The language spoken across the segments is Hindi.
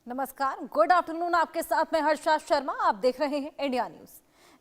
नमस्कार, गुड आफ्टरनून। आपके साथ मैं हर्षा शर्मा। आप देख रहे हैं इंडिया न्यूज।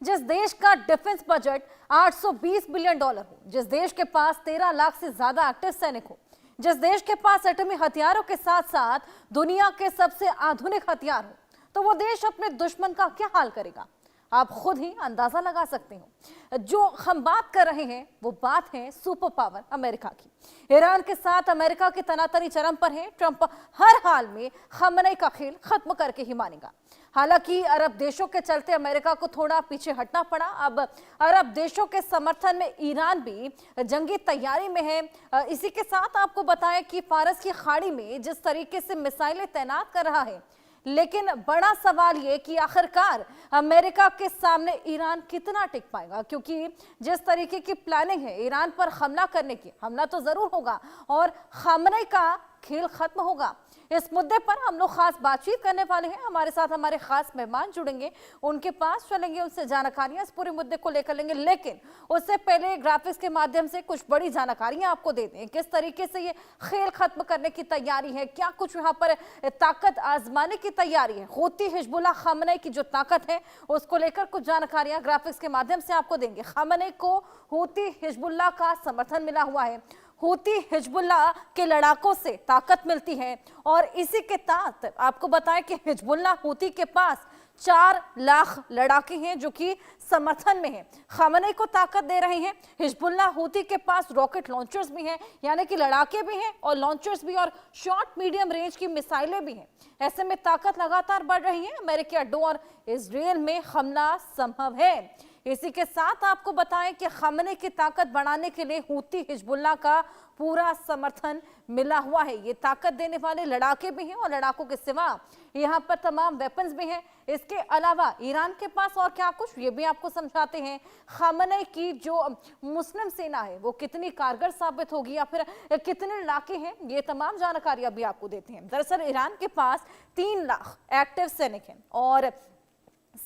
जिस देश का डिफेंस बजट 820 बिलियन डॉलर हो, जिस देश के पास 13 लाख से ज्यादा एक्टिव सैनिक हो, जिस देश के पास एटमी हथियारों के साथ साथ दुनिया के सबसे आधुनिक हथियार हो, तो वो देश अपने दुश्मन का क्या हाल करेगा, आप खुद ही अंदाजा लगा सकते हो। जो हम बात कर रहे हैं वो बात है सुपर पावर अमेरिका की। ईरान के साथ अमेरिका की तनातनी चरम पर है। ट्रंप हर हाल में खamenei का खेल खत्म करके ही मानेगा। हालांकि अरब देशों के चलते अमेरिका को थोड़ा पीछे हटना पड़ा। अब अरब देशों के समर्थन में ईरान भी जंगी तैयारी में है। इसी के साथ आपको बताएं कि फारस की खाड़ी में जिस तरीके से मिसाइलें तैनात कर रहा है, लेकिन बड़ा सवाल ये कि आखिरकार अमेरिका के सामने ईरान कितना टिक पाएगा, क्योंकि जिस तरीके की प्लानिंग है ईरान पर हमला करने की, हमला तो जरूर होगा और खamenei का खेल खत्म होगा। इस मुद्दे पर हम लोग खास बातचीत करने वाले हैं। हमारे साथ हमारे खास मेहमान जुड़ेंगे, उनके पास चलेंगे, उनसे जानकारियां इस पूरे मुद्दे को लेकर लेंगे। लेकिन उससे पहले ग्राफिक्स के माध्यम से कुछ बड़ी जानकारियां आपको देते हैं। किस तरीके से ये खेल खत्म करने की तैयारी है, क्या कुछ यहाँ पर ताकत आजमाने की तैयारी है, होती हिजबुल्लाह खamenei की जो ताकत है उसको लेकर कुछ जानकारियां ग्राफिक्स के माध्यम से आपको देंगे। खamenei को होती हिजबुल्लाह का समर्थन मिला हुआ है, हूती हिजबुल्लाह के लड़ाकों से ताकत मिलती है और इसी के तहत आपको बताएं कि हिजबुल्लाह हूती के पास 4 लाख लड़ाके हैं जो कि समर्थन में हैं, खamenei को ताकत दे रहे हैं। हिजबुल्लाह हूती के पास रॉकेट लॉन्चर्स भी हैं, यानी कि लड़ाके भी हैं और लॉन्चर्स भी, और शॉर्ट मीडियम रेंज की मिसाइलें भी हैं। ऐसे में ताकत लगातार बढ़ रही है। अमेरिकी अड्डों और इजरायल में हमला संभव है। इसी के साथ आपको बताएं कि खamenei की ताकत बढ़ाने के लिए हूती हिजबुल्लाह का पूरा समर्थन मिला हुआ है। ये ताकत देने वाले लड़ाके भी हैं और लड़ाकों के सिवा यहाँ पर तमाम वेपन्स भी हैं। इसके अलावा ईरान के पास और क्या कुछ, ये भी आपको समझाते हैं। खamenei की जो मुस्लिम सेना है वो कितनी कारगर साबित होगी या फिर कितने लड़ाके हैं, ये तमाम जानकारी अभी आपको देते हैं। दरअसल ईरान के पास 3 लाख एक्टिव सैनिक हैं और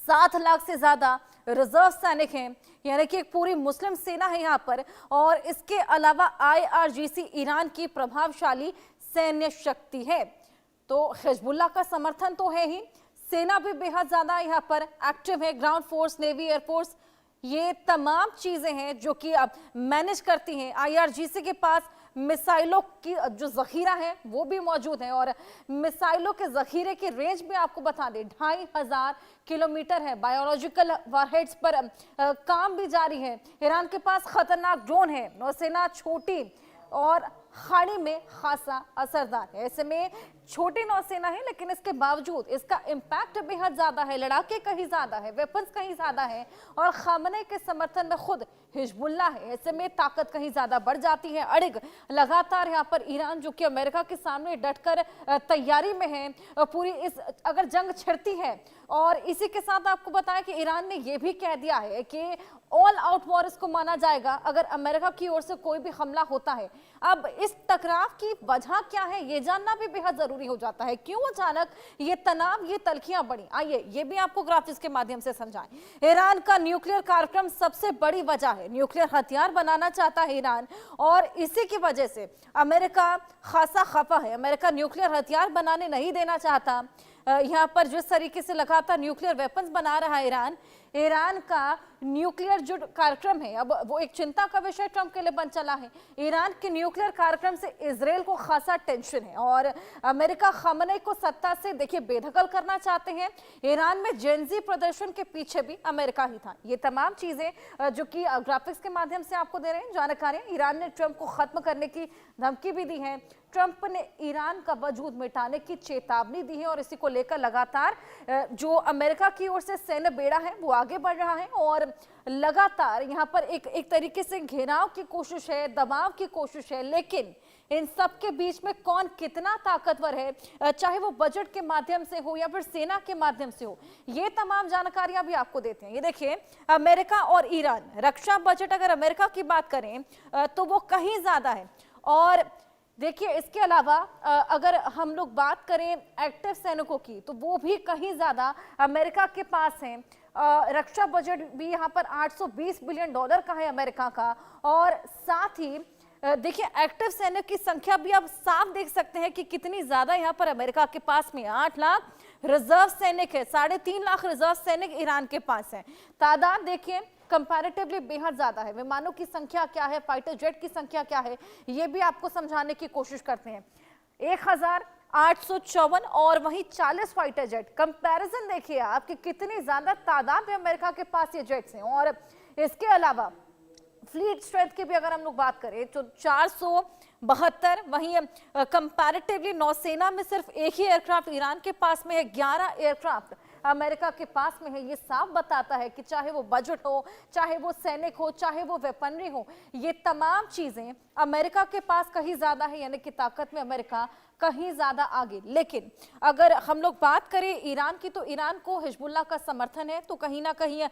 7 लाख से ज्यादा रिजर्व सैनिक हैं, यानी कि एक पूरी मुस्लिम सेना है यहाँ पर। और इसके अलावा IRGC ईरान की प्रभावशाली सैन्य शक्ति है। तो हिजबुल्लाह का समर्थन तो है ही, सेना भी बेहद ज्यादा यहाँ पर एक्टिव है। ग्राउंड फोर्स, नेवी, एयरफोर्स, ये तमाम चीजें हैं जो कि अब मैनेज करती हैं। IRGC के पास मिसाइलों की जो जखीरा है वो भी मौजूद है और मिसाइलों के जखीरे की रेंज भी आपको बता दें 2500 किलोमीटर है। बायोलॉजिकल वारहेड्स पर काम भी जारी है। ईरान के पास खतरनाक ड्रोन है। नौसेना छोटी और खाड़ी में खासा असरदार है। ऐसे में छोटी नौसेना है, लेकिन इसके बावजूद इसका इम्पैक्ट बेहद ज्यादा है, लड़ाके कहीं ज्यादा है, वेपन्स कहीं ज्यादा है और खamenei के समर्थन में खुद हिजबुल्लाह है। ऐसे में ताकत कहीं ज्यादा बढ़ जाती है। अड़िग लगातार यहाँ पर ईरान जो कि अमेरिका के सामने डटकर तैयारी में है पूरी, इस अगर जंग छिड़ती है। और इसी के साथ आपको बताया कि ईरान ने यह भी कह दिया है कि ऑल आउट वॉर इसको माना जाएगा अगर अमेरिका की ओर से कोई भी हमला होता है। अब इस टकराव की वजह क्या है ये जानना भी बेहद जरूरी हो जाता है। क्यों अचानक ये तनाव, ये तलखियां बढ़ी, आइए ये भी आपको ग्राफिक्स के माध्यम से समझाएं। ईरान का न्यूक्लियर कार्यक्रम सबसे बड़ी वजह है। न्यूक्लियर हथियार बनाना चाहता है ईरान और इसी की वजह से अमेरिका खासा खफा है। अमेरिका न्यूक्लियर हथियार बनाने नहीं देना चाहता। यहाँ पर जिस तरीके से लगातार न्यूक्लियर वेपन्स बना रहा है ईरान का न्यूक्लियर जो कार्यक्रम है अब वो एक चिंता का विषय ट्रंप के लिए बन चला है। ईरान के न्यूक्लियर कार्यक्रम से इजरायल को खासा टेंशन है और अमेरिका खamenei को सत्ता से देखिए बेदखल करना चाहते हैं। ईरान में जेनजी प्रदर्शन के पीछे भी अमेरिका ही था। ये तमाम चीजें जो कि ग्राफिक्स के माध्यम से आपको दे रहे हैं जानकारियां। ईरान ने ट्रंप को खत्म करने की धमकी भी दी है। ट्रंप ने ईरान का वजूद मिटाने की चेतावनी दी है और इसी को लेकर लगातार जो अमेरिका की ओर से सैन्य बेड़ा है वो आगे बढ़ रहा है और लगातार यहाँ पर एक तरीके से घेराव की कोशिश है, दबाव की कोशिश है। लेकिन इन सब के बीच में कौन कितना ताकतवर है, चाहे वो बजट के माध्यम से हो या फिर सेना के माध्यम से हो, ये तमाम जानकारियां भी आपको देते हैं। ये देखिए अमेरिका और ईरान, रक्षा बजट अगर अमेरिका की बात करें तो वो कहीं ज्यादा है। और देखिए इसके अलावा अगर हम लोग बात करें एक्टिव सैनिकों की तो वो भी कहीं ज्यादा अमेरिका के पास हैं। रक्षा बजट भी यहाँ पर 820 बिलियन डॉलर का है अमेरिका का और साथ ही देखिए एक्टिव सैनिक की संख्या भी आप साफ देख सकते हैं कि कितनी ज्यादा यहाँ पर अमेरिका के पास में 8 लाख रिजर्व सैनिक है, 3.5 लाख रिजर्व सैनिक ईरान के पास है। तादाद देखिए कंपैरेटिवली बेहद ज्यादा है। विमानों की संख्या क्या है, फाइटर जेट की संख्या क्या है, ये भी आपको समझाने की कोशिश करते हैं। 1854 और वहीं 40 फाइटर जेट। कंपैरिजन देखिए आप कि कितनी ज्यादा तादाद में अमेरिका के पास ये जेट्स हैं। और इसके अलावा फ्लीट स्ट्रेंथ की भी अगर हम लोग बात करें तो 472, वहीं कंपैरेटिवली नौसेना में सिर्फ एक ही एयरक्राफ्ट ईरान के पास में है, 11 एयरक्राफ्ट अमेरिका के पास में है। ये साफ बताता है कि चाहे वो बजट हो, चाहे वो सैनिक हो, चाहे वो वेपनरी हो, ये तमाम चीजें अमेरिका के पास कहीं ज्यादा है, यानी कि ताकत में अमेरिका कहीं ज्यादा आगे। लेकिन अगर हम लोग बात करें ईरान की, तो ईरान को हिजबुल्लाह का समर्थन है, तो कहीं ना कहीं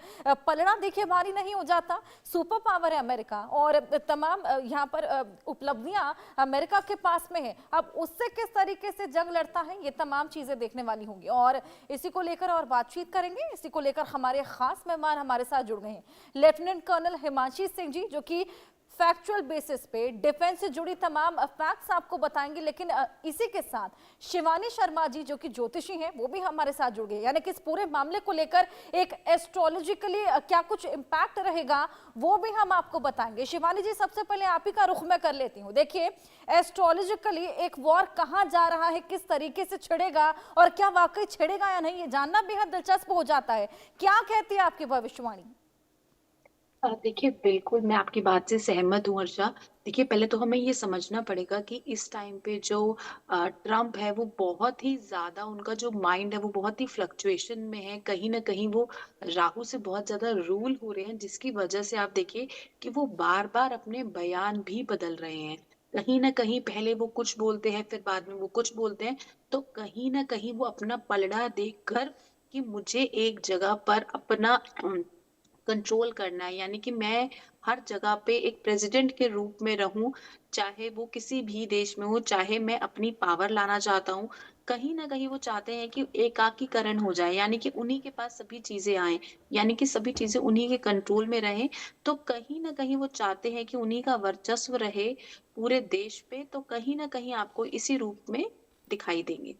पलड़ा देखिए भारी नहीं हो जाता। सुपर पावर है अमेरिका और तमाम यहाँ पर उपलब्धियां अमेरिका के पास में है। अब उससे किस तरीके से जंग लड़ता है, ये तमाम चीजें देखने वाली होंगी और इसी को लेकर और बातचीत करेंगे। इसी को लेकर हमारे खास मेहमान हमारे साथ जुड़ गए हैं लेफ्टिनेंट कर्नल हिमांशी सिंह जी, जो कि फैक्चुअल बेसिस पे डिफेंस से जुड़ी तमाम फैक्ट्स आपको बताएंगे। लेकिन इसी के साथ शिवानी शर्मा जी, जो कि ज्योतिषी हैं, वो भी हमारे साथ जुड़ गए, यानी कि इस पूरे मामले को लेकर एक एस्ट्रोलॉजिकली क्या कुछ इम्पैक्ट रहेगा वो भी हम आपको बताएंगे। शिवानी जी, सबसे पहले आप ही का रुख मैं कर लेती हूँ। देखिए एस्ट्रोलॉजिकली एक वॉर कहाँ जा रहा है, किस तरीके से छिड़ेगा और क्या वाकई छिड़ेगा या नहीं, ये जानना बेहद दिलचस्प हो जाता है। क्या कहती है आपकी भविष्यवाणी? देखिए, बिल्कुल मैं आपकी बात से सहमत हूँ हर्षा। देखिए, पहले तो हमें ये समझना पड़ेगा कि इस टाइम पे जो ट्रम्प है वो बहुत ही ज़्यादा, उनका जो माइंड है वो बहुत ही फ्लक्चुएशन में है। कहीं न कहीं वो राहु से बहुत ज़्यादा रूल हो रहे हैं, जिसकी वजह से आप देखिए कि वो बार-बार अपने बयान भी बदल रहे हैं। कहीं न कहीं पहले वो कुछ बोलते हैं, फिर बाद में वो कुछ बोलते हैं। तो कहीं न कहीं वो अपना पलड़ा देखकर कि मुझे एक जगह पर अपना कंट्रोल करना है, यानी कि मैं हर जगह पे एक प्रेसिडेंट के रूप में रहूं, चाहे वो किसी भी देश में हो, चाहे मैं अपनी पावर लाना चाहता हूँ। कहीं ना कहीं वो चाहते हैं कि एकाकीकरण हो जाए, यानी कि उन्हीं के पास सभी चीजें आए, यानी कि सभी चीजें उन्हीं के कंट्रोल में रहें। तो कहीं ना कहीं वो चाहते हैं कि उन्हीं का वर्चस्व रहे पूरे देश पे। तो कहीं ना कहीं आपको इसी रूप में दिखाई देंगे।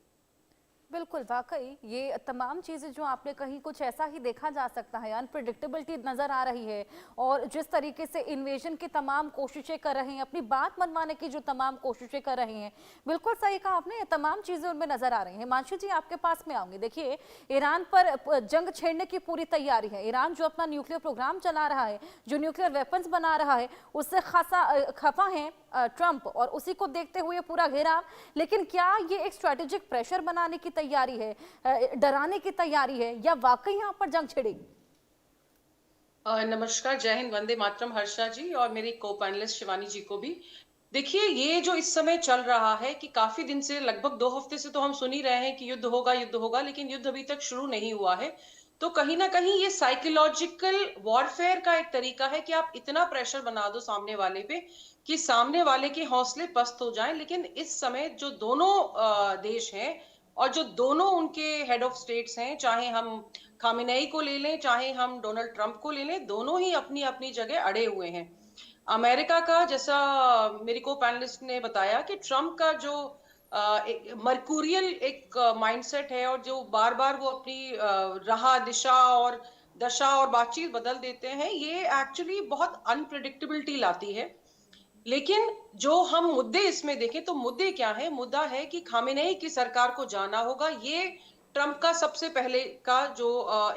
बिल्कुल, वाकई ये तमाम चीज़ें जो आपने कही, कुछ ऐसा ही देखा जा सकता है। अनप्रिडिक्टेबिलिटी नज़र आ रही है और जिस तरीके से इन्वेजन की तमाम कोशिशें कर रहे हैं, अपनी बात मनवाने की जो तमाम कोशिशें कर रहे हैं, बिल्कुल सही कहा आपने, ये तमाम चीज़ें उनमें नज़र आ रही हैं। हिमांशु जी, आपके पास में आऊँगी। देखिए ईरान पर जंग छेड़ने की पूरी तैयारी है। ईरान जो अपना न्यूक्लियर प्रोग्राम चला रहा है, जो न्यूक्लियर वेपन्स बना रहा है, उससे खासा खफा है ट्रंप और उसी को देखते हुए पूरा घेराव। लेकिन क्या ये एक स्ट्रेटेजिक प्रेशर बनाने की तैयारी है, डराने की तैयारी है, या वाकई यहाँ पर जंग छिड़ेगी? नमस्कार, जय हिंद, वंदे मातरम हर्षा जी और मेरी को पैनलिस्ट शिवानी जी को भी। देखिए, ये जो इस समय चल रहा है कि काफी दिन से, लगभग 2 हफ्ते से तो हम सुन ही रहे हैं कि युद्ध होगा, लेकिन युद्ध अभी तक शुरू नहीं हुआ है। तो कहीं ना कहीं ये साइकोलॉजिकल वॉरफेयर का एक तरीका है कि आप इतना प्रेशर बना दो सामने वाले पे कि सामने वाले के हौसले पस्त हो जाएं। लेकिन इस समय जो दोनों देश हैं और जो दोनों उनके हेड ऑफ स्टेट्स हैं, चाहे हम खामेनेई को ले लें, चाहे हम डोनाल्ड ट्रंप को ले लें, दोनों ही अपनी अपनी जगह अड़े हुए हैं। अमेरिका का, जैसा मेरी को पैनलिस्ट ने बताया, कि ट्रम्प का जो एक मर्कुरियल एक माइंडसेट है और जो बार बार वो अपनी राह, दिशा और दशा और बातचीत बदल देते हैं, ये एक्चुअली बहुत अनप्रिडिक्टेबिलिटी लाती है। लेकिन जो हम मुद्दे इसमें देखें तो मुद्दे क्या है? मुद्दा है कि खामेनेई की सरकार को जाना होगा। ये ट्रंप का सबसे पहले का जो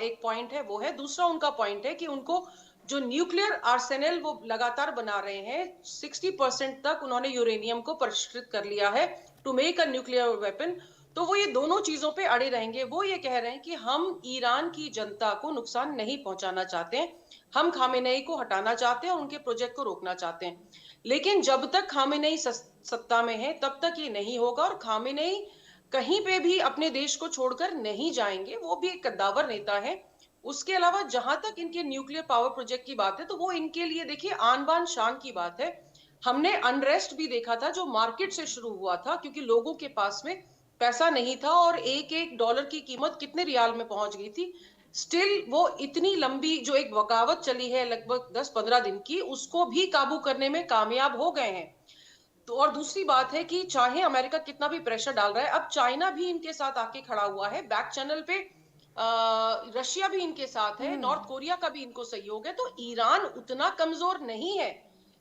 एक पॉइंट है वो है। दूसरा उनका पॉइंट है कि उनको जो न्यूक्लियर आर्सेनल वो लगातार बना रहे हैं, 60% तक उन्होंने यूरेनियम को परिष्कृत कर लिया है to make a nuclear weapon. तो वो ये दोनों चीजों पे अड़े रहेंगे। वो ये कह रहे हैं कि हम ईरान की जनता को नुकसान नहीं पहुंचाना चाहते हैं, हम खामेनेई को हटाना चाहते हैं और उनके प्रोजेक्ट को रोकना चाहते हैं। लेकिन जब तक खामेनेई सत्ता में है तब तक ये नहीं होगा और खामेनेई कहीं पे भी अपने देश को छोड़कर नहीं जाएंगे। वो भी एक कद्दावर नेता है। उसके अलावा जहां तक इनके न्यूक्लियर पावर प्रोजेक्ट की बात है, तो वो इनके लिए देखिए आन बान शान की बात है। हमने अनरेस्ट भी देखा था जो मार्केट से शुरू हुआ था, क्योंकि लोगों के पास में पैसा नहीं था और एक एक डॉलर की कीमत कितने रियाल में पहुंच गई थी। स्टिल वो इतनी लंबी जो एक बगावत चली है लगभग 10-15 दिन की, उसको भी काबू करने में कामयाब हो गए हैं। तो और दूसरी बात है कि चाहे अमेरिका कितना भी प्रेशर डाल रहा है, अब चाइना भी इनके साथ आके खड़ा हुआ है बैक चैनल पे। रशिया भी इनके साथ है, नॉर्थ हम्म। कोरिया का भी इनको सहयोग है, तो ईरान उतना कमजोर नहीं है।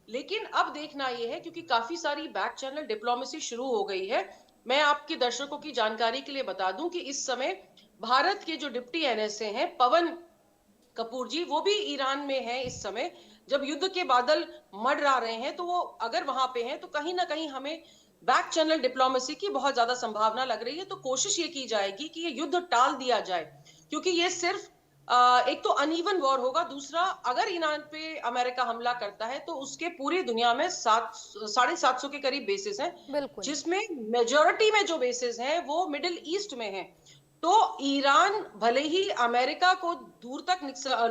लेकिन अब देखना यह है, क्योंकि काफी सारी बैक चैनल डिप्लोमेसी शुरू हो गई है। मैं आपके दर्शकों की जानकारी के लिए बता दूं कि इस समय भारत के जो डिप्टी एनएसए हैं पवन कपूर जी, वो भी ईरान में है इस समय। जब युद्ध के बादल मंडरा रहे हैं तो वो अगर वहां पे हैं तो कहीं ना कहीं हमें बैक चैनल डिप्लोमेसी की बहुत ज्यादा संभावना लग रही है। तो कोशिश ये की जाएगी कि ये युद्ध टाल दिया जाए, क्योंकि ये सिर्फ एक तो अनइवन वॉर होगा, दूसरा अगर ईरान पे अमेरिका हमला करता है तो उसके पूरी दुनिया में 750 के करीब बेसिस हैं, बिल्कुल। जिसमें मेजोरिटी में जो बेसिस हैं वो मिडिल ईस्ट में हैं। तो ईरान भले ही अमेरिका को दूर तक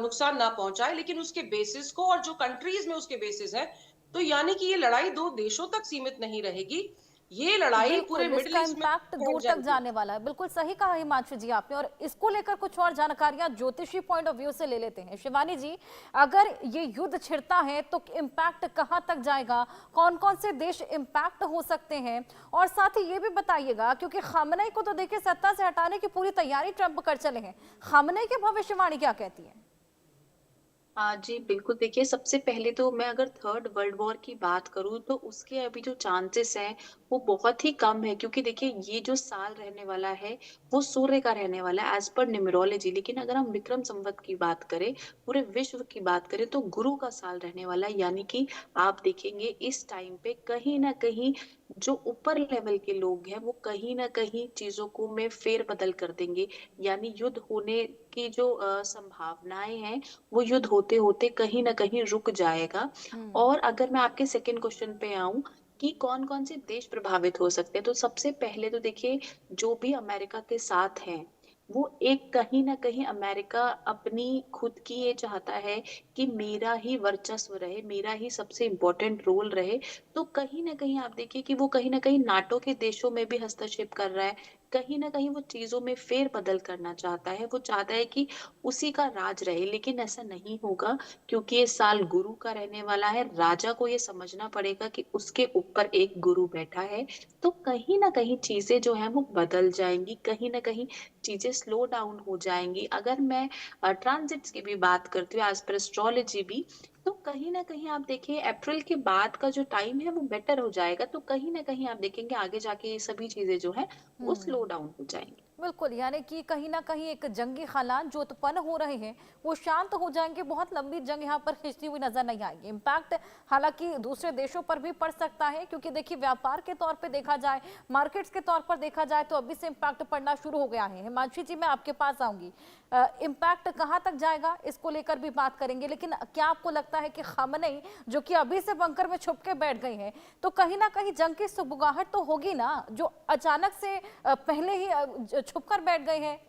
नुकसान ना पहुंचाए, लेकिन उसके बेसिस को और जो कंट्रीज में उसके बेसिस है, तो यानी कि ये लड़ाई दो देशों तक सीमित नहीं रहेगी, ये लड़ाई पूरे बिल्कुल, मिडिल इसका ईस्ट में इम्पैक्ट फैल दूर तक जाएगी। जाने वाला है। बिल्कुल सही कहा हिमांशु जी आपने, और इसको लेकर कुछ और जानकारियां ज्योतिषी पॉइंट ऑफ व्यू से ले लेते हैं। शिवानी जी, अगर ये युद्ध छिड़ता है तो इम्पैक्ट कहां तक जाएगा, कौन कौन से देश इम्पैक्ट हो सकते हैं, और साथ ही ये भी बताइएगा, क्योंकि खामनेई को तो देखिए सत्ता से हटाने की पूरी तैयारी ट्रंप कर चले हैं, खामनेई की भविष्यवाणी क्या कहती है? हाँ जी, बिल्कुल। देखिए, सबसे पहले तो मैं अगर थर्ड वर्ल्ड वॉर की बात करूँ तो उसके अभी जो चांसेस हैं वो बहुत ही कम है, क्योंकि देखिए ये जो साल रहने वाला है वो सूर्य का रहने वाला है एज पर न्यूमरोलॉजी। लेकिन अगर हम विक्रम संवत की बात करें, पूरे विश्व की बात करें, तो गुरु का साल रहने वाला है। यानी कि आप देखेंगे इस टाइम पे कहीं ना कहीं जो ऊपर लेवल के लोग हैं वो कहीं ना कहीं चीजों को में फेर बदल कर देंगे। यानी युद्ध होने की जो संभावनाएं हैं वो युद्ध होते होते कहीं ना कहीं रुक जाएगा। हम्म। और अगर मैं आपके सेकंड क्वेश्चन पे आऊं कि कौन कौन से देश प्रभावित हो सकते हैं, तो सबसे पहले तो देखिए जो भी अमेरिका के साथ हैं वो एक कहीं ना कहीं अमेरिका अपनी खुद की ये चाहता है कि मेरा ही वर्चस्व रहे, मेरा ही सबसे इम्पोर्टेंट रोल रहे। तो कहीं ना कहीं आप देखिए कि वो कहीं ना कहीं नाटो के देशों में भी हस्तक्षेप कर रहा है, कहीं ना कहीं वो चीजों में फेर बदल करना चाहता है, वो चाहता है कि उसी का राज रहे। लेकिन ऐसा नहीं होगा, क्योंकि ये साल गुरु का रहने वाला है। राजा को ये समझना पड़ेगा कि उसके ऊपर एक गुरु बैठा है। तो कहीं ना कहीं चीजें जो है वो बदल जाएंगी, कहीं ना कहीं चीजें स्लो डाउन हो जाएंगी। अगर मैं ट्रांजिट्स की भी बात करती हूँ एज पर एस्ट्रोलॉजी भी, तो कहीं ना कहीं आप देखिए अप्रैल के बाद का जो टाइम है वो बेटर हो जाएगा। तो कहीं ना कहीं आप देखेंगे आगे जाके ये सभी चीजें जो है वो स्लो हम्म। डाउन हो जाएंगी। बिल्कुल, यानी कि कहीं ना कहीं एक जंगी हालात जो उत्पन्न हो रहे हैं वो शांत हो जाएंगे, बहुत लंबी जंग यहाँ पर खिंचती हुई नजर नहीं आएगी। इम्पैक्ट हालांकि दूसरे देशों पर भी पड़ सकता है, क्योंकि देखिए व्यापार के तौर पे देखा जाए, मार्केट्स के तौर पर देखा जाए तो अभी से इम्पैक्ट पड़ना शुरू हो गया है। हिमांशु जी, मैं आपके पास आऊंगी, इम्पैक्ट कहाँ तक जाएगा इसको लेकर भी बात करेंगे, लेकिन क्या आपको लगता है कि खामनेई जो कि अभी से बंकर में छुप के बैठ गई हैं, तो कहीं ना कहीं जंग की सुगबुगाहट तो होगी ना, जो अचानक से पहले ही छुपकर बैठ गए हैं?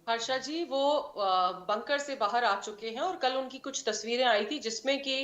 हर्षा जी, वो बंकर से बाहर आ चुके हैं, और कल उनकी कुछ तस्वीरें आई थी जिसमें कि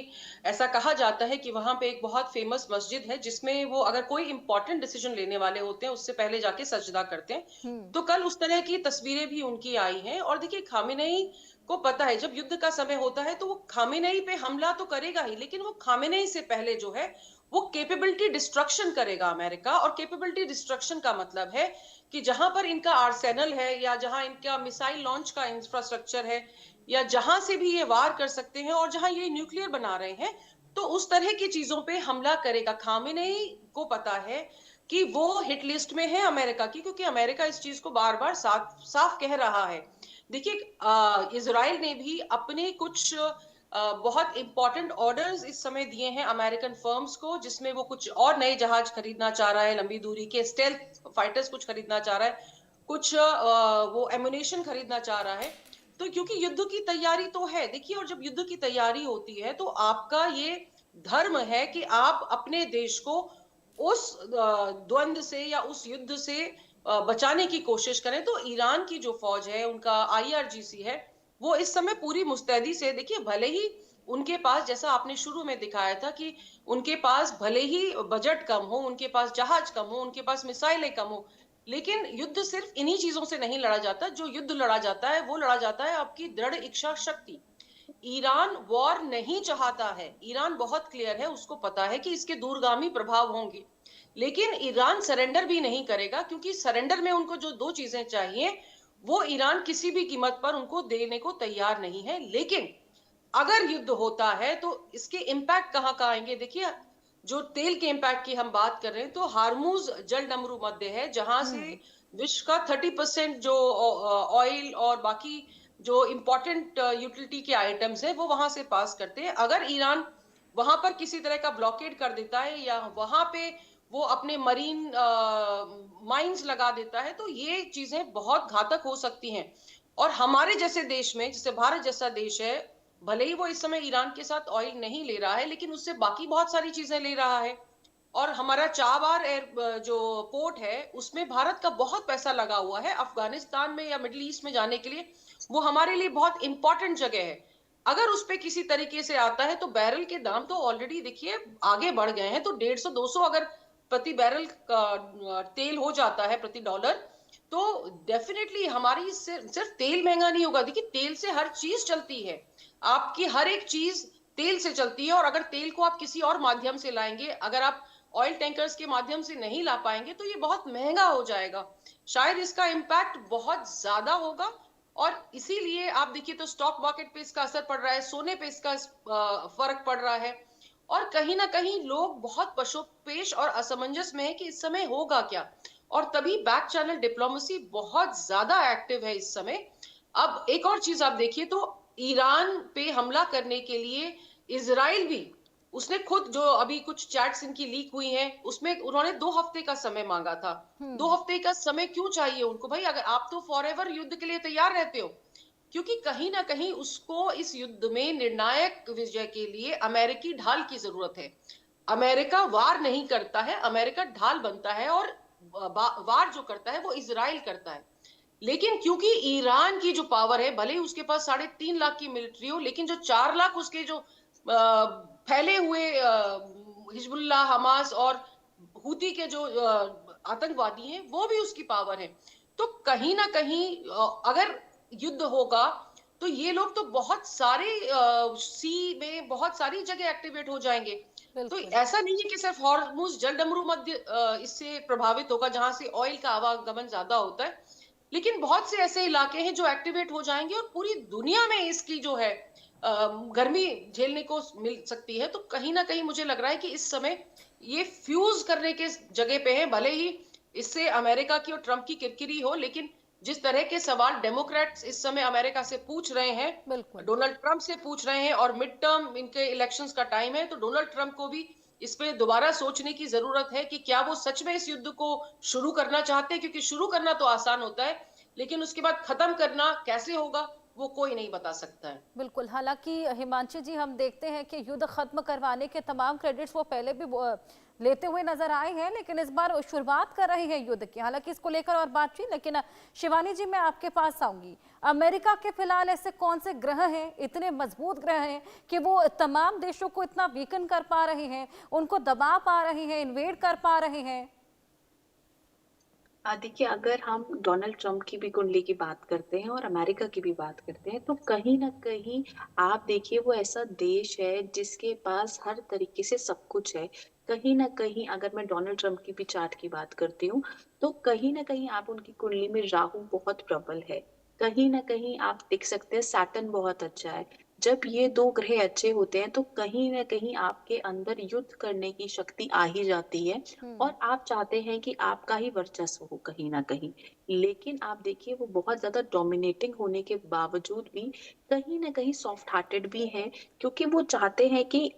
ऐसा कहा जाता है कि वहां पे एक बहुत फेमस मस्जिद है जिसमें वो अगर कोई इंपॉर्टेंट डिसीजन लेने वाले होते हैं उससे पहले जाके सजदा करते हैं। हम्म। तो कल उस तरह की तस्वीरें भी उनकी आई हैं। और देखिए, खामेनेई को पता है जब युद्ध का समय होता है तो वो खामेनेई पे हमला तो करेगा ही, लेकिन वो खामेनेई से पहले जो है वो कैपेबिलिटी डिस्ट्रक्शन करेगा अमेरिका। और कैपेबिलिटी डिस्ट्रक्शन का मतलब है कि जहां पर इनका आर्सेनल है, या जहां इनका मिसाइल लॉन्च का इंफ्रास्ट्रक्चर है, या जहां से भी ये वार कर सकते हैं, और जहां ये न्यूक्लियर बना रहे हैं, तो उस तरह की चीजों पे हमला करेगा। खामेनेई को पता है कि वो हिट लिस्ट में है अमेरिका की, क्योंकि अमेरिका इस चीज को बार बार साफ साफ कह रहा है। देखिए, इजराइल ने भी अपने कुछ बहुत इंपॉर्टेंट ऑर्डर्स इस समय दिए हैं अमेरिकन फर्म्स को, जिसमें वो कुछ और नए जहाज खरीदना चाह रहा है, लंबी दूरी के स्टेल्थ फाइटर्स कुछ खरीदना चाह रहा है, कुछ वो एमुनेशन खरीदना चाह रहा है। तो क्योंकि युद्ध की तैयारी तो है, देखिए, और जब युद्ध की तैयारी होती है तो आपका ये धर्म है कि आप अपने देश को उस द्वंद से या उस युद्ध से बचाने की कोशिश करें। तो ईरान की जो फौज है, उनका आईआरजीसी है, वो इस समय पूरी मुस्तैदी से, देखिए, भले ही उनके पास, जैसा आपने शुरू में दिखाया था कि उनके पास भले ही बजट कम हो, उनके पास जहाज कम हो, उनके पास मिसाइलें कम हो, लेकिन युद्ध सिर्फ इन्हीं चीजों से नहीं लड़ा जाता। जो युद्ध लड़ा जाता है वो लड़ा जाता है आपकी दृढ़ इच्छा शक्ति। ईरान वॉर नहीं चाहता है। ईरान बहुत क्लियर है, उसको पता है कि इसके दूरगामी प्रभाव होंगे। लेकिन ईरान सरेंडर भी नहीं करेगा, क्योंकि सरेंडर में उनको जो 2 चीजें चाहिए, वो ईरान किसी भी कीमत पर उनको देने को तैयार नहीं है। लेकिन अगर युद्ध होता है तो इसके इम्पैक्ट कहाँ-कहाँ आएंगे? देखिए, जो तेल के इम्पैक्ट की हम बात कर रहे हैं, तो हार्मुज जलडमरू मध्य है, जहां से हम्म। विश्व का 30% जो ऑयल और बाकी जो इंपॉर्टेंट यूटिलिटी के आइटम्स है, वो वहां से पास करते हैं। अगर ईरान वहां पर किसी तरह का ब्लॉकेड कर देता है या वहां पे वो अपने मरीन माइंस लगा देता है, तो ये चीजें बहुत घातक हो सकती हैं। और हमारे जैसे देश में, जैसे भारत जैसा देश है, भले ही वो इस समय ईरान के साथ ऑयल नहीं ले रहा है, लेकिन उससे बाकी बहुत सारी चीजें ले रहा है। और हमारा चाबार एयर जो पोर्ट है, उसमें भारत का बहुत पैसा लगा हुआ है अफगानिस्तान में या मिडिल ईस्ट में जाने के लिए। वो हमारे लिए बहुत इंपॉर्टेंट जगह है। अगर उस पे किसी तरीके से आता है, तो बैरल के दाम तो ऑलरेडी देखिए आगे बढ़ गए हैं। तो 150-200 अगर प्रति बैरल का तेल हो जाता है, प्रति डॉलर, तो डेफिनेटली हमारी सिर्फ तेल महंगा नहीं होगा। देखिए, तेल से हर चीज चलती है, आपकी हर एक चीज तेल से चलती है। और अगर तेल को आप किसी और माध्यम से लाएंगे, अगर आप ऑयल टैंकर्स के माध्यम से नहीं ला पाएंगे, तो ये बहुत महंगा हो जाएगा। शायद इसका इम्पैक्ट बहुत ज्यादा होगा। और इसीलिए आप देखिए, तो स्टॉक मार्केट पे इसका असर पड़ रहा है, सोने पे इसका फर्क पड़ रहा है। और कहीं ना कहीं लोग बहुत पशोपेश और असमंजस में है कि इस समय होगा क्या। और तभी बैक चैनल डिप्लोमेसी बहुत ज्यादा एक्टिव है इस समय। अब एक और चीज आप देखिए, तो ईरान पे हमला करने के लिए इजराइल भी, उसने खुद, जो अभी कुछ चैट्स इनकी लीक हुई हैं, उसमें उन्होंने 2 हफ्ते का समय मांगा था। दो हम्म। हफ्ते का समय क्यों चाहिए उनको भाई? अगर आप तो फॉरएवर युद्ध के लिए तैयार रहते हो, क्योंकि कहीं ना कहीं उसको इस युद्ध में निर्णायक विजय के लिए अमेरिकी ढाल की जरूरत है। अमेरिका वार नहीं करता है, अमेरिका ढाल बनता है। और वार जो करता है वो इजराइल करता है। लेकिन क्योंकि ईरान की जो पावर है, भले ही उसके पास 3.5 लाख की मिलिट्री हो, लेकिन जो 4 लाख उसके जो फैले हुए हिजबुल्लाह, हमास और हूती के जो आतंकवादी हैं, वो भी उसकी पावर है। तो कहीं ना कहीं अगर युद्ध होगा, तो ये लोग तो बहुत सारे सी में बहुत सारी जगह एक्टिवेट हो जाएंगे। तो बिल्कुल। ऐसा नहीं है कि सिर्फ हॉर्मुज जलडमरू मध्य इससे प्रभावित होगा, जहां से ऑयल का आवागमन ज्यादा होता है। लेकिन बहुत से ऐसे इलाके हैं जो एक्टिवेट हो जाएंगे, और पूरी दुनिया में इसकी जो है गर्मी झेलने को मिल सकती है। तो कहीं ना कहीं मुझे लग रहा है कि इस समय ये फ्यूज करने के जगह पे है। भले ही इससे अमेरिका की और ट्रंप की किरकिरी हो, लेकिन जिस तरह के सवाल डेमोक्रेट्स इस समय अमेरिका से पूछ रहे हैं, बिल्कुल। डोनाल्ड ट्रंप से पूछ रहे हैं, और मिड टर्म इनके इलेक्शंस का टाइम है, तो डोनाल्ड ट्रंप को भी इस पे दोबारा सोचने की जरूरत है कि क्या वो सच में इस युद्ध को शुरू करना चाहते हैं। क्योंकि शुरू करना तो आसान होता है, लेकिन उसके बाद खत्म करना कैसे होगा, वो कोई नहीं बता सकता है। बिल्कुल, हालाँकि हिमांशी जी, हम देखते हैं कि युद्ध खत्म करवाने के तमाम क्रेडिट्स वो पहले भी लेते हुए नजर आए हैं, लेकिन इस बार वो शुरुआत कर रहे हैं युद्ध की। हालांकि इसको लेकर और बातचीत, लेकिन शिवानी जी मैं आपके पास आऊंगी। अमेरिका के फिलहाल ऐसे कौन से ग्रह हैं, इतने मजबूत ग्रह हैं कि वो तमाम देशों को इतना वीकन कर पा रहे हैं, उनको दबा पा रहे हैं, इन्वेड कर पा रहे हैं? देखिए, अगर हम डोनाल्ड ट्रंप की भी कुंडली की बात करते हैं और अमेरिका की भी बात करते हैं, तो कहीं ना कहीं आप देखिए, वो ऐसा देश है जिसके पास हर तरीके से सब कुछ है। कहीं ना कहीं अगर मैं डोनाल्ड ट्रंप की भी चार्ट की बात करती हूँ, तो कहीं ना कहीं आप उनकी कुंडली में राहु बहुत प्रबल है। कहीं ना कहीं आप देख सकते हैं सैटर्न बहुत अच्छा है। जब ये दो ग्रह अच्छे होते हैं, तो कहीं ना कहीं आपके अंदर युद्ध करने की शक्ति आ ही जाती है। हम्म। और आप चाहते हैं कि आपका ही वर्चस्व हो कहीं ना कहीं। लेकिन आप देखिए, वो बहुत ज्यादा डोमिनेटिंग होने के बावजूद भी कहीं ना कहीं सॉफ्ट हार्टेड भी है, क्योंकि वो चाहते हैं कि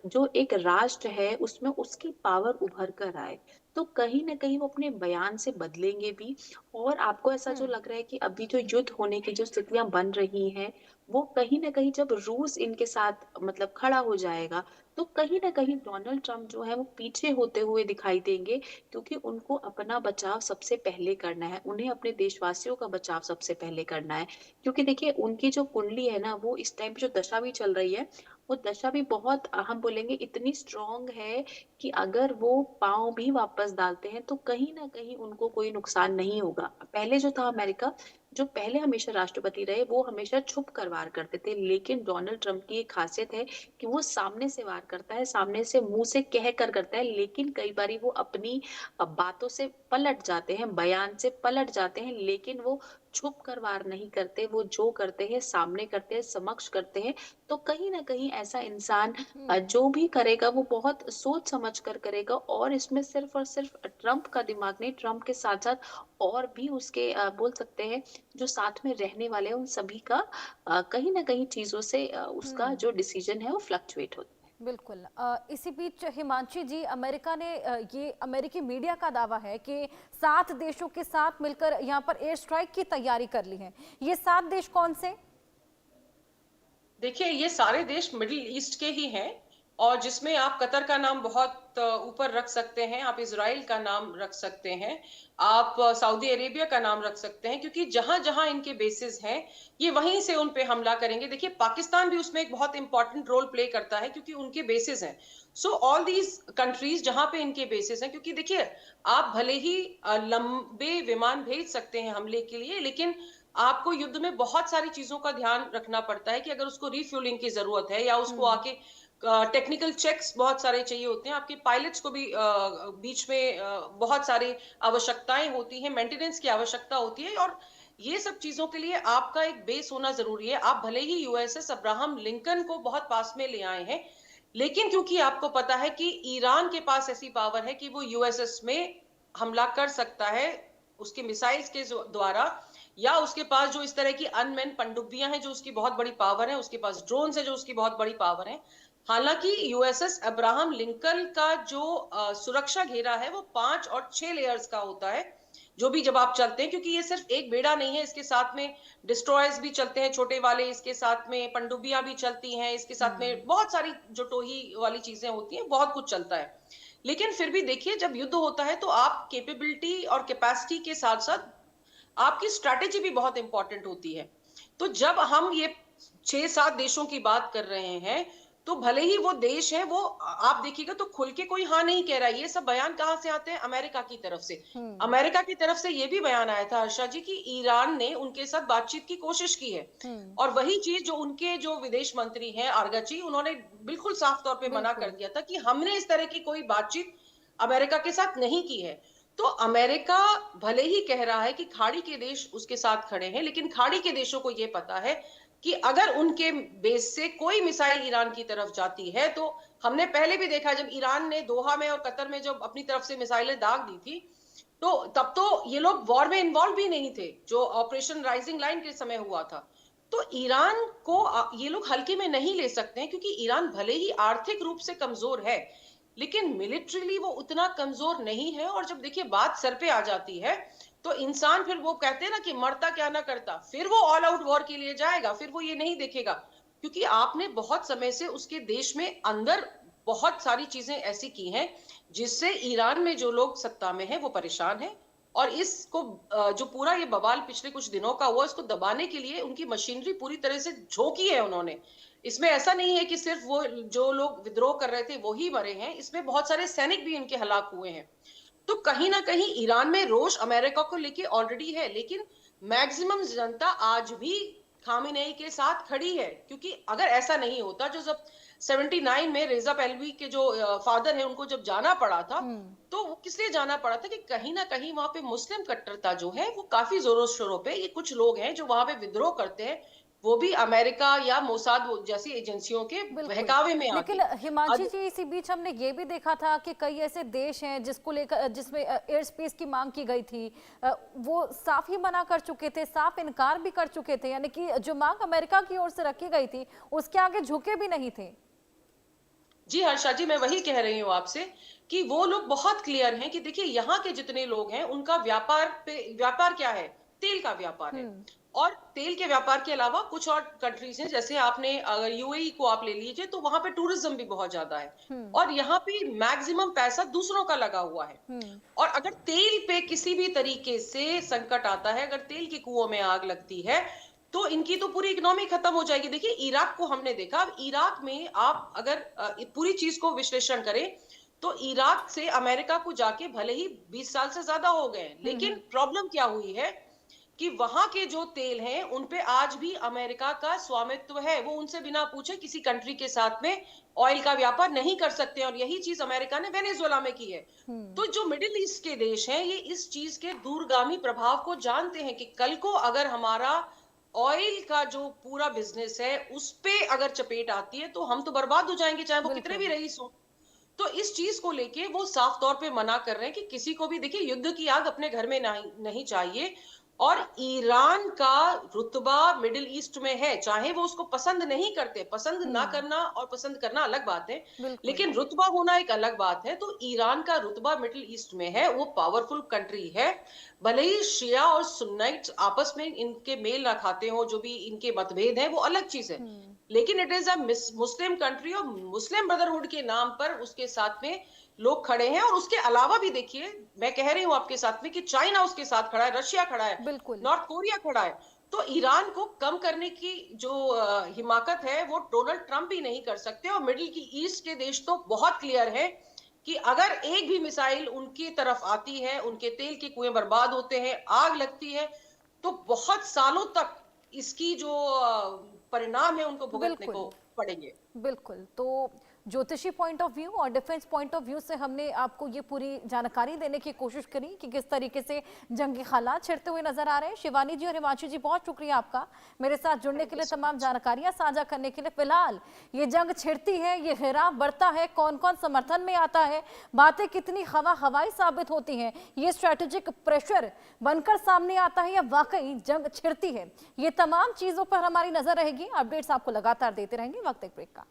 जो एक राष्ट्र है उसमें उसकी पावर उभर कर आए। तो कहीं ना कहीं वो अपने बयान से बदलेंगे भी। और आपको ऐसा जो हम्म। लग रहा है कि अभी जो युद्ध होने की जो स्थितियां बन रही हैं, वो कहीं ना कहीं जब रूस इनके साथ मतलब खड़ा हो जाएगा, तो कहीं ना कहीं डोनाल्ड ट्रंप जो है वो पीछे होते हुए दिखाई देंगे। क्योंकि उनको अपना बचाव सबसे पहले करना है, उन्हें अपने देशवासियों का बचाव सबसे पहले करना है। क्योंकि देखिए, उनकी जो कुंडली है ना, वो इस टाइम पे जो दशा भी चल रही है, वो दशा भी बहुत हम बोलेंगे इतनी स्ट्रांग है कि अगर वो पाँव भी वापस डालते हैं, तो कहीं ना कहीं उनको कोई नुकसान नहीं होगा। पहले जो था अमेरिका, जो पहले हमेशा राष्ट्रपति रहे वो हमेशा छुप कर वार करते थे, लेकिन डोनाल्ड ट्रंप की एक खासियत है कि वो सामने से वार करता है, सामने से मुँह से कह कर करता है, लेकिन कई बारी वो अपनी बातों से पलट जाते हैं, बयान से पलट जाते हैं, लेकिन वो छुप कर वार नहीं करते, वो जो करते हैं सामने करते हैं, समक्ष करते हैं। तो कहीं न कहीं ऐसा इंसान हम्म। जो भी करेगा वो बहुत सोच समझ कर करेगा, और इसमें सिर्फ़ और सिर्फ़ ट्रंप का दिमाग नहीं, ट्रंप के साथ-साथ और भी उसके बोल सकते हैं जो साथ में रहने वाले हैं उन सभी का कहीं न कहीं चीज़ों से उसका हम्म। जो डिसीज़न है वो फ्लक्चुएट होता है। बिल्कुल। इसी बीच हिमांशी जी, अमेरिका ने ये अमेरिकी मीडिया का दावा है कि 7 देशों के साथ मिलकर यहाँ पर एयर स्ट्राइक की तैयारी कर ली है। ये 7 देश कौन से? देखिए, ये सारे देश मिडिल ईस्ट के ही हैं और जिसमें आप कतर का नाम बहुत ऊपर रख सकते हैं, आप इज़राइल का नाम रख सकते हैं, आप सऊदी अरेबिया का नाम रख सकते हैं क्योंकि जहाँ-जहाँ इनके बेसेस हैं, ये वहीं से उन पे हमला करेंगे। देखिए, पाकिस्तान भी उसमें एक बहुत इम्पोर्टेंट रोल प्ले करता है क्योंकि उनके बेसेस हैं। सो ऑल दीज़ कंट्रीज़ जहाँ पे इनके बेसेस हैं, क्योंकि देखिए, आप भले ही लंबे विमान भेज सकते हैं हमले के लिए, लेकिन आपको युद्ध में बहुत सारी चीजों का ध्यान रखना पड़ता है कि अगर उसको रिफ्यूलिंग की जरूरत है या उसको हम्म। आके टेक्निकल चेक्स बहुत सारे चाहिए होते हैं, आपके पायलट्स को भी बीच में बहुत सारी आवश्यकताएं होती हैं, मेंटेनेंस की आवश्यकता होती है, और ये सब चीजों के लिए आपका एक बेस होना जरूरी है। आप भले ही यूएसएस अब्राहम लिंकन को बहुत पास में ले आए हैं, लेकिन क्योंकि आपको पता है कि ईरान के पास ऐसी पावर है कि वो यूएसएस में हमला कर सकता है उसके मिसाइल्स के द्वारा, या उसके पास जो इस तरह की अनमैन पनडुब्बियां हैं जो उसकी बहुत बड़ी पावर है, उसके पास ड्रोन्स है जो उसकी बहुत बड़ी पावर है। हालांकि यूएसएस अब्राहम लिंकन का जो सुरक्षा घेरा है वो 5 और 6 लेयर्स का होता है, जो भी जब आप चलते हैं, क्योंकि ये सिर्फ एक बेड़ा नहीं है, इसके साथ में डिस्ट्रॉयर्स भी चलते हैं छोटे वाले, इसके साथ में पनडुब्बियां भी चलती हैं, इसके साथ हम्म। में बहुत सारी जो टोही वाली चीजें होती हैं, बहुत कुछ चलता है। लेकिन फिर भी देखिए, जब युद्ध होता है तो आप कैपेबिलिटी और कैपेसिटी के साथ साथ आपकी स्ट्रैटेजी भी बहुत इंपॉर्टेंट होती है। तो जब हम ये 6-7 देशों की बात कर रहे हैं, तो भले ही वो देश हैं, वो आप देखिएगा तो खुल के कोई हाँ नहीं कह रहा है। ये सब बयान कहाँ से आते हैं? अमेरिका की तरफ से। हम्म। अमेरिका की तरफ से ये भी बयान आया था हर्षा जी, कि ईरान ने उनके साथ बातचीत की कोशिश की है। हम्म। और वही चीज़ जो उनके जो विदेश मंत्री हैं आरगाची, उन्होंने बिल्कुल साफ तौर पे मना कर बिल्कुल। दिया था कि हमने इस तरह की कोई बातचीत अमेरिका के साथ नहीं की है। तो अमेरिका भले ही कह रहा है कि खाड़ी के देश उसके साथ खड़े हैं, लेकिन खाड़ी के देशों को यह पता है कि अगर उनके बेस से कोई मिसाइल ईरान की तरफ जाती है, तो हमने पहले भी देखा जब ईरान ने दोहा में और कतर में जब अपनी तरफ से मिसाइलें दाग दी थी, तो तब तो ये लोग वॉर में इन्वॉल्व भी नहीं थे, जो ऑपरेशन राइजिंग लाइन के समय हुआ था। तो ईरान को ये लोग हल्के में नहीं ले सकते हैं, क्योंकि ईरान भले ही आर्थिक रूप से कमजोर है, लेकिन मिलिट्रीली वो उतना कमजोर नहीं है। और जब देखिए बात सर पे आ जाती है, तो इंसान फिर वो कहते हैं ना कि मरता क्या ना करता, फिर वो ऑल आउट वॉर के लिए जाएगा, फिर वो ये नहीं देखेगा, क्योंकि आपने बहुत समय से उसके देश में अंदर बहुत सारी चीजें ऐसी की हैं जिससे ईरान में जो लोग सत्ता में हैं वो परेशान हैं। और इसको जो पूरा ये बवाल पिछले कुछ दिनों का हुआ, इसको दबाने के लिए उनकी मशीनरी पूरी तरह से झोंकी है उन्होंने। इसमें ऐसा नहीं है कि सिर्फ वो जो लोग विद्रोह कर रहे थे वो ही मरे हैं, इसमें बहुत सारे सैनिक भी इनके हलाक हुए हैं। तो कहीं ना कहीं ईरान में रोष अमेरिका को लेके ऑलरेडी है, लेकिन मैक्सिमम जनता आज भी खामेनेई के साथ खड़ी है, क्योंकि अगर ऐसा नहीं होता, जो जब 79 में रेजा पहलवी के जो फादर है उनको जब जाना पड़ा था, हम्म। तो वो किस लिए जाना पड़ा था कि कहीं ना कहीं वहां पे मुस्लिम कट्टरता जो है वो काफी जोरों शोरों पे, ये कुछ लोग हैं जो वहां पे विद्रोह करते हैं, वो भी अमेरिका या मोसाद जैसी एजेंसियों के बिल्कुल। बहकावे में लेकिन आके। हिमांशी अब जी, इसी बीच हमने ये भी देखा था कि कई ऐसे देश हैं जिसको लेकर, जिसमें एयर स्पेस की मांग की गई थी, वो साफ ही मना कर चुके थे, साफ इनकार भी कर चुके थे, यानी कि जो मांग अमेरिका की ओर से रखी गई थी उसके आगे झुके भी नहीं थे। जी हर्षा जी, मैं वही कह रही हूँ आपसे कि वो लोग बहुत क्लियर हैं कि देखिए यहाँ के जितने लोग हैं उनका व्यापार क्या है? तेल का व्यापार है। हम्म। और तेल के व्यापार के अलावा कुछ और कंट्रीज हैं, जैसे आपने अगर यूएई को आप ले लीजिए, तो वहां पे टूरिज्म भी बहुत ज्यादा है। हम्म। और यहाँ पे मैक्सिमम पैसा दूसरों का लगा हुआ है। हम्म। और अगर तेल पे किसी भी तरीके से संकट आता है, अगर तेल के कुओं में आग लगती है, तो इनकी तो पूरी इकोनॉमी खत्म हो जाएगी। देखिए इराक को हमने देखा, अब इराक में आप अगर पूरी चीज को विश्लेषण करें, तो इराक से अमेरिका को जाके भले ही 20 साल से ज्यादा हो गए, लेकिन हम्म। प्रॉब्लम क्या हुई है कि वहां के जो तेल हैं उन पे आज भी अमेरिका का स्वामित्व है। वो उनसे बिना पूछे किसी कंट्री के साथ में ऑयल का व्यापार नहीं कर सकते हैं, और यही चीज अमेरिका ने वेनेजुएला में की है। तो जो मिडिल ईस्ट के देश हैं ये इस चीज के दूरगामी प्रभाव को जानते हैं कि कल को अगर हमारा ऑयल का जो पूरा बिजनेस है उस पे अगर चपेट आती है तो हम तो बर्बाद हो जाएंगे, चाहे वो कितने भी बिल्कुल। रईस हो। तो इस चीज को लेके वो साफ तौर पे मना कर रहे हैं कि किसी को भी, देखिए, युद्ध की आग अपने घर में नहीं नहीं चाहिए। और ईरान का रुतबा मिडिल ईस्ट में है, चाहे वो उसको पसंद नहीं करते, पसंद ना हम्म। करना और पसंद करना अलग बात है, बिल्कुल। लेकिन रुतबा होना एक अलग बात है। तो ईरान का रुतबा मिडिल ईस्ट में है, वो पावरफुल कंट्री है। भले ही शिया और सुन्नाइट्स आपस में इनके मेल ना खाते हो, जो भी इनके मतभेद है वो अलग चीज है, हम्म। लेकिन it is a Muslim country, और मुस्लिम ब्रदरहुड के नाम पर उसके साथ में लोग खड़े हैं। और उसके अलावा भी देखिए, मैं कह रही हूं आपके साथ में कि चाइना उसके साथ खड़ा है, रशिया खड़ा है, बिल्कुल। नॉर्थ कोरिया खड़ा है। तो ईरान को कम करने की जो हिमाकत है वो डोनाल्ड ट्रंप भी नहीं कर सकते। और मिडिल की ईस्ट के देश तो बहुत क्लियर है कि अगर एक भी मिसाइल उनकी तरफ आती है, उनके तेल के कुएं बर्बाद होते हैं, आग लगती है, तो बहुत सालों तक इसकी जो परिणाम है उनको भुगतने बिल्कुल। को पड़ेंगे। बिल्कुल। तो ज्योतिषी पॉइंट ऑफ व्यू और डिफेंस पॉइंट ऑफ व्यू से हमने आपको ये पूरी जानकारी देने की कोशिश करी कि किस तरीके से जंगी हालात छिड़ते हुए नजर आ रहे हैं। शिवानी जी और हिमांशु जी, बहुत शुक्रिया आपका मेरे साथ जुड़ने थैंक के यू लिए, सो तमाम मच। जानकारियां साझा करने के लिए। फिलहाल ये जंग छिड़ती है, ये घेराव बढ़ता है, कौन कौन समर्थन में आता है, बातें कितनी हवाई साबित होती हैं, ये स्ट्रेटेजिक प्रेशर बनकर सामने आता है या वाकई जंग छिड़ती है, ये तमाम चीजों पर हमारी नजर रहेगी। अपडेट्स आपको लगातार देते रहेंगे। वक्त एक ब्रेक का।